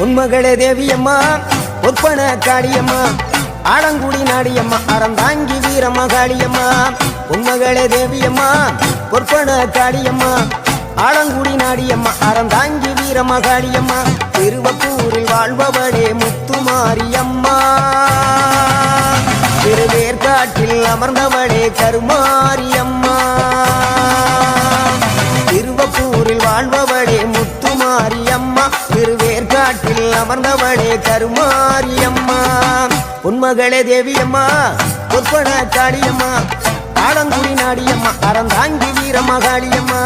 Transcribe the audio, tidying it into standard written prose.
உன்மகளே தேவியம்மா ஒப்பன காளியம்மா ஆலங்குடி நாடியம்மா அறந்தாங்கி வீரம்மா காளியம்மா உன்மகளே தேவியம்மா ஒப்பன காளியம்மா ஆலங்குடி நாடியம்மா அறந்தாங்கி வீரம்மா காளியம்மா திருவப்பூரில் வாழ்பவளே முத்துமாரியம்மா திருவேற்காட்டில் அமர்ந்தவளே கருமாரியம்மா திருவப்பூரில் வாழ்பவளே முத்துமாரியம்மா திருவேற்காட்டில் அமர்ந்தவளே கருமாரியம்மா உன்மகளே தேவியம்மா ஒப்பன காளியம்மா ஆலங்குடி நாடியம்மா அறந்தாங்கி வீரம்மா காளியம்மா